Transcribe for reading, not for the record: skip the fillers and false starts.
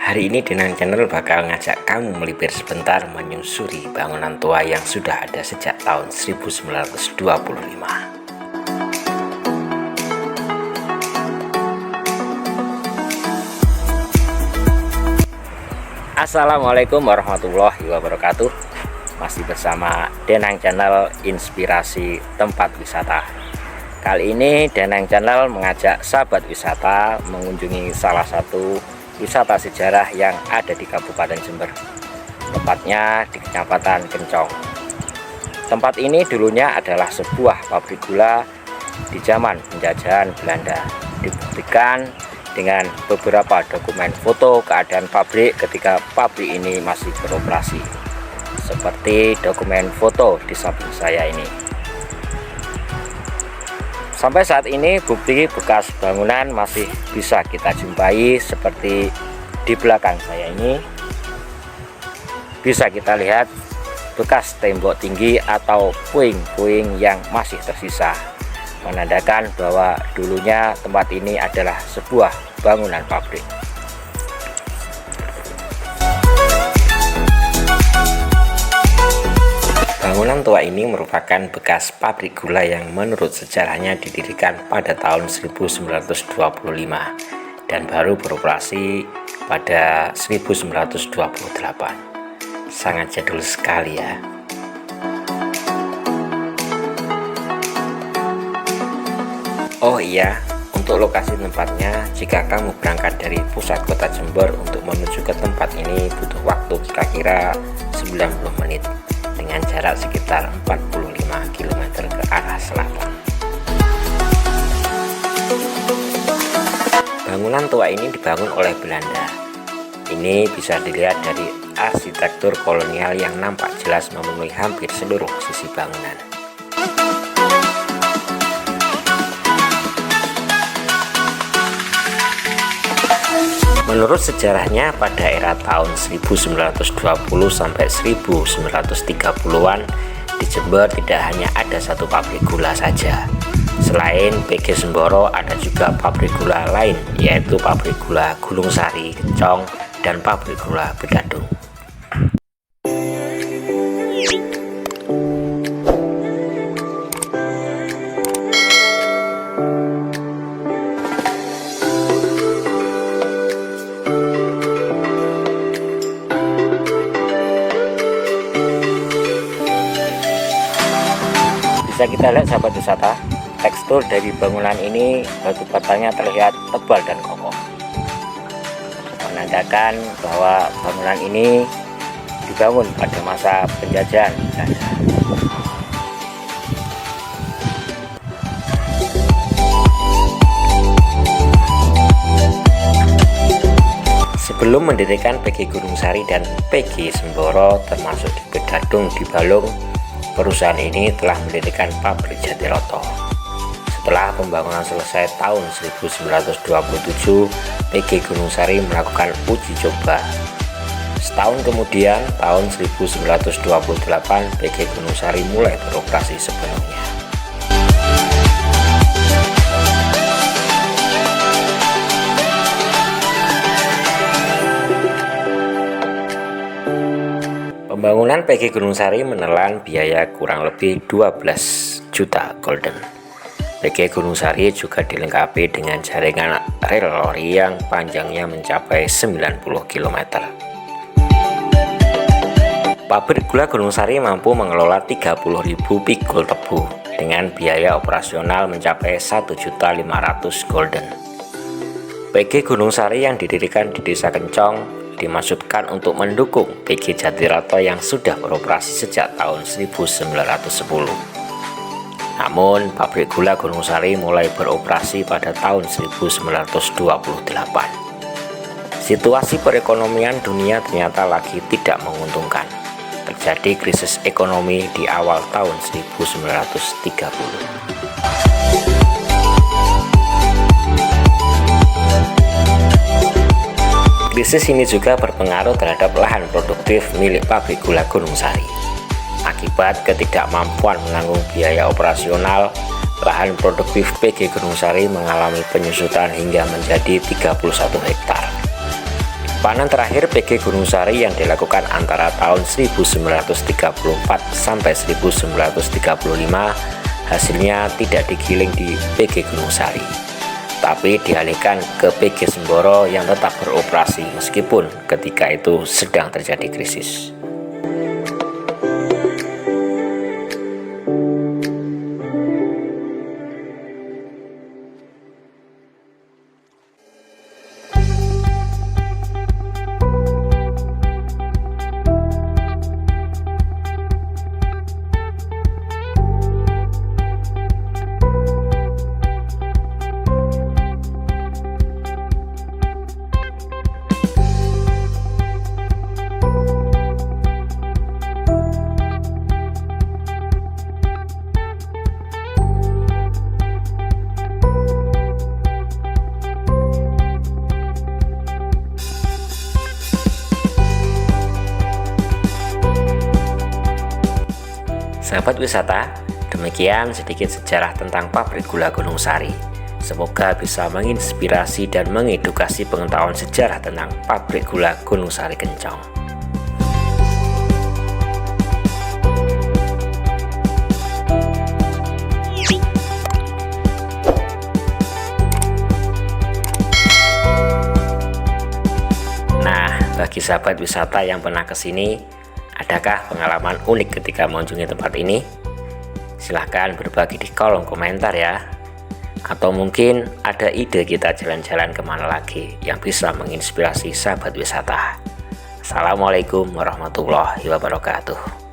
Hari ini Denang Channel bakal ngajak kamu melipir sebentar menyusuri bangunan tua yang sudah ada sejak tahun 1925. Assalamualaikum warahmatullahi wabarakatuh. Masih bersama Denang Channel Inspirasi Tempat Wisata. Kali ini Denang Channel mengajak sahabat wisata mengunjungi salah satu wisata sejarah yang ada di Kabupaten Jember, tepatnya di Kecamatan Kencong. Tempat ini dulunya adalah sebuah pabrik gula di zaman penjajahan Belanda. Dibuktikan dengan beberapa dokumen foto keadaan pabrik ketika pabrik ini masih beroperasi, seperti dokumen foto di samping saya ini. Sampai saat ini bukti bekas bangunan masih bisa kita jumpai, seperti di belakang saya ini bisa kita lihat bekas tembok tinggi atau puing-puing yang masih tersisa, menandakan bahwa dulunya tempat ini adalah sebuah bangunan pabrik. Bangunan tua ini merupakan bekas pabrik gula yang menurut sejarahnya didirikan pada tahun 1925 dan baru beroperasi pada 1928. Sangat jadul sekali ya. Oh iya, untuk lokasi tempatnya, jika kamu berangkat dari pusat kota Jember untuk menuju ke tempat ini butuh waktu kira-kira 90 menit. Dengan jarak sekitar 45 km ke arah selatan. Bangunan tua ini dibangun oleh Belanda. Ini bisa dilihat dari arsitektur kolonial yang nampak jelas memenuhi hampir seluruh sisi bangunan. Menurut sejarahnya, pada era tahun 1920 sampai 1930-an di Jember tidak hanya ada satu pabrik gula saja. Selain PG Semboro, ada juga pabrik gula lain, yaitu pabrik gula Gulung Sari, Kencong, dan pabrik gula Bekadung. Bisa kita lihat sahabat wisata, tekstur dari bangunan ini batu batanya terlihat tebal dan kokoh, menandakan bahwa bangunan ini dibangun pada masa penjajahan Belanda. Sebelum mendirikan PG Gunung Sari dan PG Semboro termasuk di Bekadung di Balung, perusahaan ini telah mendirikan pabrik Jatiroto. Setelah pembangunan selesai tahun 1927, PG Gunung Sari melakukan uji coba. Setahun kemudian, tahun 1928, PG Gunung Sari mulai beroperasi sepenuhnya. Pembangunan PG Gunung Sari menelan biaya kurang lebih 12 juta golden. PG Gunung Sari juga dilengkapi dengan jaringan rel lori yang panjangnya mencapai 90 km. Pabrik gula Gunung Sari mampu mengelola 30.000 pikul tebu dengan biaya operasional mencapai 1.500.000 golden. PG Gunung Sari yang didirikan di Desa Kencong dimaksudkan untuk mendukung PG Jatiroto yang sudah beroperasi sejak tahun 1910. Namun, pabrik gula Gunung Sari mulai beroperasi pada tahun 1928. Situasi perekonomian dunia ternyata lagi tidak menguntungkan. Terjadi krisis ekonomi di awal tahun 1930. Krisis ini juga berpengaruh terhadap lahan produktif milik pabrik gula Gunung Sari. Akibat ketidakmampuan menanggung biaya operasional, lahan produktif PG Gunung Sari mengalami penyusutan hingga menjadi 31 hektar. Panen terakhir PG Gunung Sari yang dilakukan antara tahun 1934 sampai 1935 hasilnya tidak digiling di PG Gunung Sari, tapi dialihkan ke PG Semboro yang tetap beroperasi meskipun ketika itu sedang terjadi krisis. Sahabat wisata, demikian sedikit sejarah tentang pabrik gula Gunung Sari. Semoga bisa menginspirasi dan mengedukasi pengetahuan sejarah tentang pabrik gula Gunung Sari Kencong. Nah, bagi sahabat wisata yang pernah kesini, adakah pengalaman unik ketika mengunjungi tempat ini? Silahkan berbagi di kolom komentar ya. Atau mungkin ada ide kita jalan-jalan kemana lagi yang bisa menginspirasi sahabat wisata. Assalamualaikum warahmatullahi wabarakatuh.